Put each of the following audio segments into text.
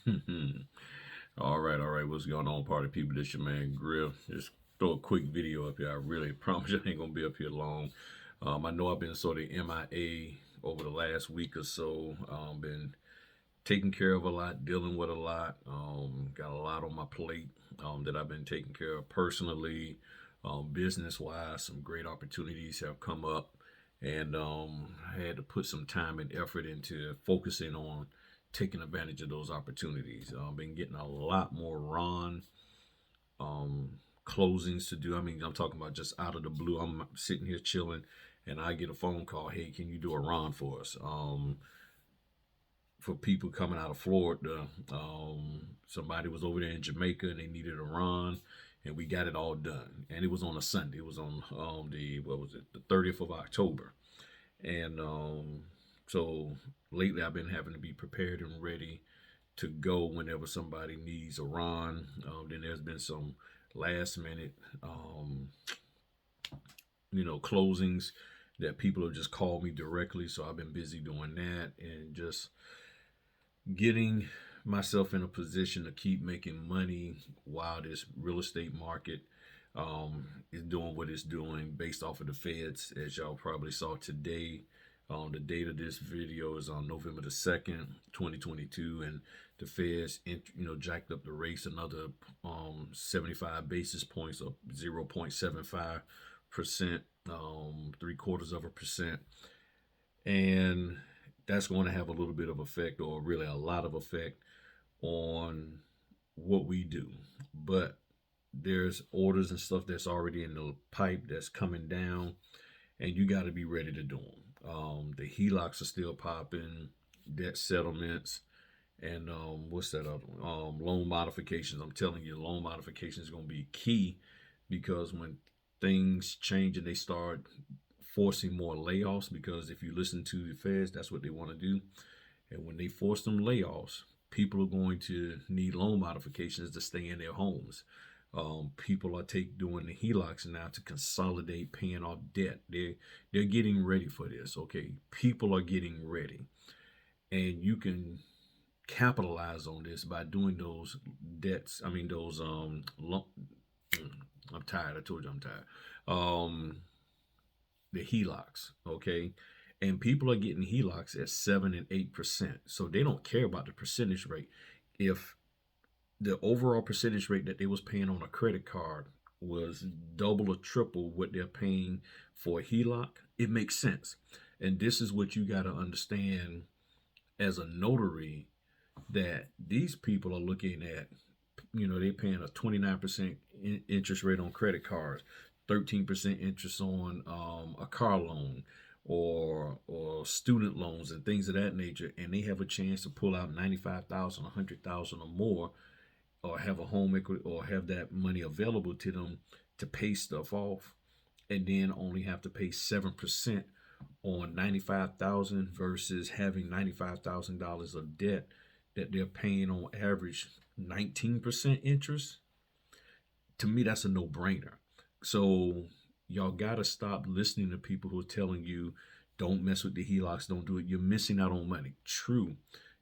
All right, all right. What's going on, party people? This your man Grill. Just throw a quick video up here. I really promise you I ain't gonna be up here long. I know I've been sort of MIA over the last week or so. Been taking care of a lot, dealing with a lot. Got a lot on my plate that I've been taking care of personally, business wise. Some great opportunities have come up, and I had to put some time and effort into focusing on taking advantage of those opportunities. Been getting a lot more Ron um, closings to do. I mean, I'm talking about just out of the blue. I'm sitting here chilling, and I get a phone call. Hey, can you do a Ron for us? For people coming out of Florida. Somebody was over there in Jamaica and they needed a run, and we got it all done. And it was on a Sunday. It was on the what was it, the 30th of October. And so lately, I've been having to be prepared and ready to go whenever somebody needs a run. Then there's been some last minute, closings that people have just called me directly. So I've been busy doing that and just getting myself in a position to keep making money while this real estate market is doing what it's doing based off of the feds. As y'all probably saw today, the date of this video is on November the 2nd, 2022, and the feds, jacked up the rates another 75 basis points, up 0.75%, three quarters of a percent. And that's going to have a little bit of effect, or really a lot of effect, on what we do. But there's orders and stuff that's already in the pipe that's coming down, and you got to be ready to do them. The HELOCs are still popping, debt settlements, and what's that other one? Loan modifications. I'm telling you, loan modifications is going to be key, because when things change and they start forcing more layoffs, because if you listen to the feds, that's what they want to do. And when they force them layoffs, people are going to need loan modifications to stay in their homes. People are doing the HELOCs now to consolidate paying off debt. They're getting ready for this. Okay, people are getting ready, and you can capitalize on this by doing those debts. I mean those I'm tired. I told you I'm tired. The HELOCs, okay? And people are getting HELOCs at 7 and 8%. So they don't care about the percentage rate. If the overall percentage rate that they was paying on a credit card was double or triple what they're paying for a HELOC, it makes sense. And this is what you got to understand as a notary, that these people are looking at, they're paying a 29% interest rate on credit cards, 13% interest on a car loan, or student loans and things of that nature, and they have a chance to pull out 95,000, 100,000 or more, or have a home equity, or have that money available to them to pay stuff off, and then only have to pay 7% on 95,000 versus having $95,000 of debt that they're paying on average 19% interest. To me, that's a no-brainer. So y'all gotta stop listening to people who are telling you don't mess with the HELOCs, don't do it. You're missing out on money. True,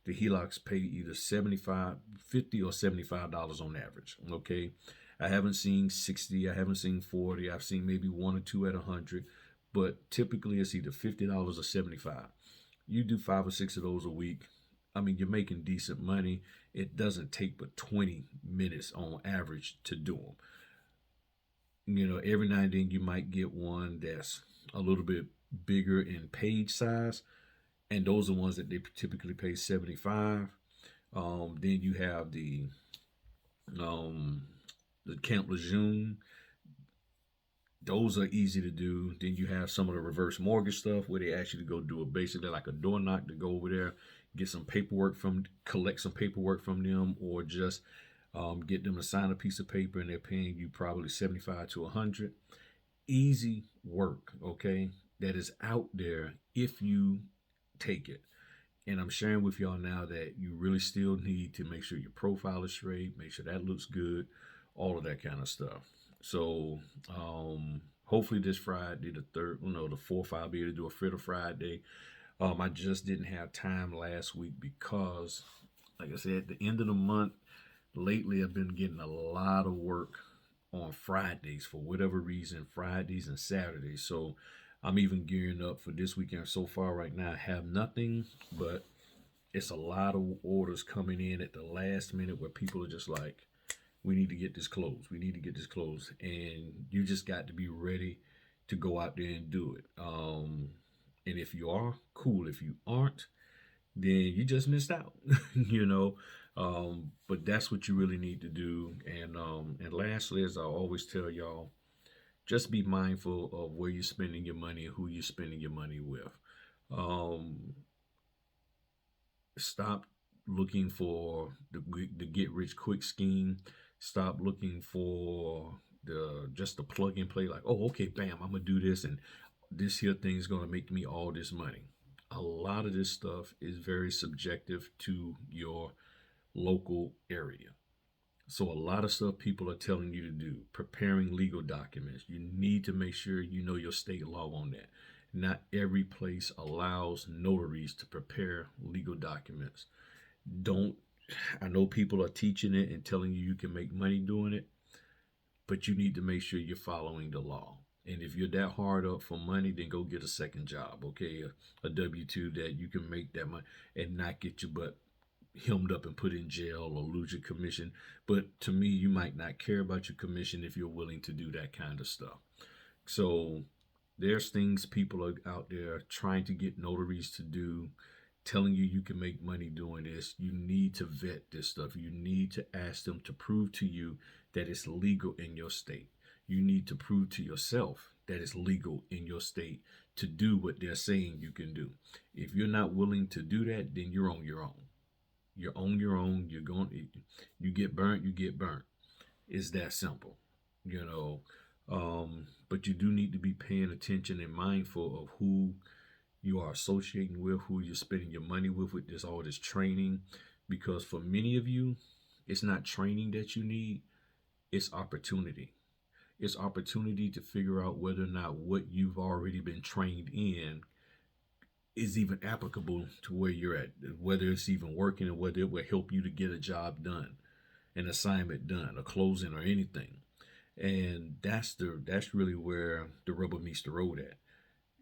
the HELOCs pay either 75, 50, or $75 on average. Okay, I haven't seen 60, I haven't seen 40, I've seen maybe one or two at 100, but typically it's either $50 or 75. You do 5 or 6 of those a week. I mean, you're making decent money. It doesn't take but 20 minutes on average to do them. Every now and then you might get one that's a little bit bigger in page size, and those are ones that they typically pay 75. Then you have um, the Camp Lejeune. Those are easy to do. Then you have some of the reverse mortgage stuff where they actually go do basically like a door knock, to go over there, collect some paperwork from them, or just get them to sign a piece of paper, and they're paying you probably 75 to 100. Easy work, okay? That is out there if you take it. And I'm sharing with y'all now that you really still need to make sure your profile is straight, make sure that looks good, all of that kind of stuff. So hopefully this Friday, the 4th, I'll be able to do a Fritter Friday. I just didn't have time last week because Like I said, at the end of the month, lately I've been getting a lot of work on Fridays for whatever reason, Fridays and Saturdays. So I'm even gearing up for this weekend. So far, right now, I have nothing, but it's a lot of orders coming in at the last minute where people are just like, we need to get this closed. We need to get this closed. And you just got to be ready to go out there and do it. And if you are, cool. If you aren't, then you just missed out, you know. But that's what you really need to do. And lastly, as I always tell y'all, just be mindful of where you're spending your money and who you're spending your money with. Um, Stop looking for the get rich quick scheme. Stop looking for the just the plug and play, like, oh, okay, bam, I'm gonna do this and this here thing is gonna make me all this money. A lot of this stuff is very subjective to your local area. So a lot of stuff people are telling you to do, preparing legal documents. You need to make sure you know your state law on that. Not every place allows notaries to prepare legal documents. Don't I know people are teaching it and telling you can make money doing it, but you need to make sure you're following the law. And if you're that hard up for money, then go get a second job, okay? A W 2 that you can make that money and not get your butt hemmed up and put in jail or lose your commission. But to me, you might not care about your commission if you're willing to do that kind of stuff. So there's things people are out there trying to get notaries to do, telling you can make money doing this. You need to vet this stuff. You need to ask them to prove to you that it's legal in your state. You need to prove to yourself that it's legal in your state to do what they're saying you can do. If you're not willing to do that, then you're on your own. You're on your own. You get burnt, you get burnt. It's that simple, you know. But you do need to be paying attention and mindful of who you are associating with, who you're spending your money with this all this training. Because for many of you, it's not training that you need, it's opportunity. It's opportunity to figure out whether or not what you've already been trained in is even applicable to where you're at, whether it's even working or whether it will help you to get a job done, an assignment done, a closing or anything. And that's really where the rubber meets the road at.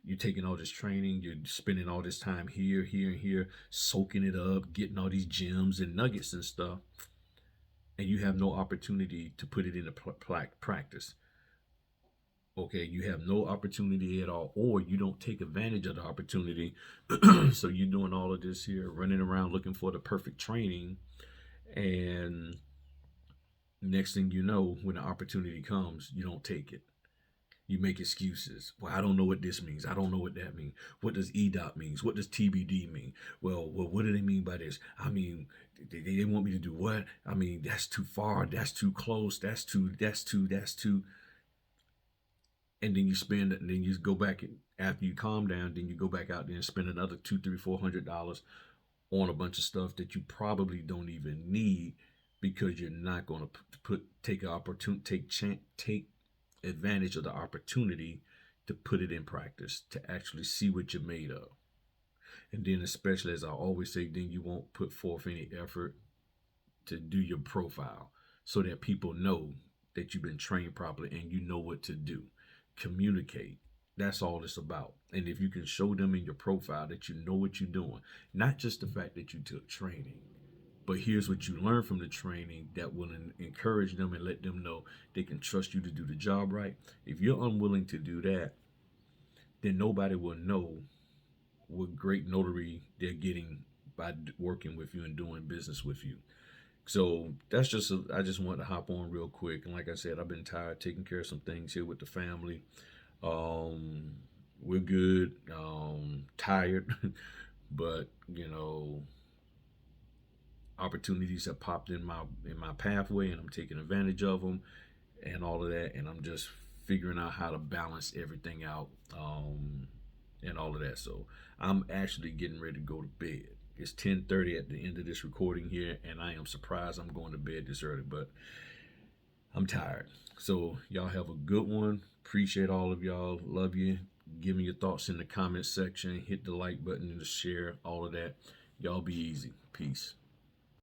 You're taking all this training, you're spending all this time here, here, and here, soaking it up, getting all these gems and nuggets and stuff, and you have no opportunity to put it into practice. Okay, you have no opportunity at all, or you don't take advantage of the opportunity. So you're doing all of this here, running around looking for the perfect training, and next thing you know, when the opportunity comes, you don't take it. You make excuses. Well, I don't know what this means. I don't know what that means. What does EDOT means? What does TBD mean? Well, what do they mean by this? I mean, they want me to do what? I mean, that's too far. That's too close. That's too. And then you spend it, and then you go back after you calm down. Then you go back out there and spend another $200, $300, $400 on a bunch of stuff that you probably don't even need because you're not going to take advantage of the opportunity to put it in practice, to actually see what you're made of. And then, especially as I always say, then you won't put forth any effort to do your profile so that people know that you've been trained properly and you know what to do. Communicate. That's all it's about. And if you can show them in your profile that you know what you're doing, not just the fact that you took training, but here's what you learn from the training that will encourage them and let them know they can trust you to do the job right. If you're unwilling to do that, then nobody will know what great notary they're getting by working with you and doing business with you. So that's I just wanted to hop on real quick. And like I said, I've been tired taking care of some things here with the family. Um, we're good. Tired, but opportunities have popped in my pathway, and I'm taking advantage of them, and all of that. And I'm just figuring out how to balance everything out, and all of that. So I'm actually getting ready to go to bed. It's 10:30 at the end of this recording here, and I am surprised I'm going to bed this early, but I'm tired. So y'all have a good one. Appreciate all of y'all. Love you. Give me your thoughts in the comment section. Hit the like button and the share, all of that. Y'all be easy. Peace.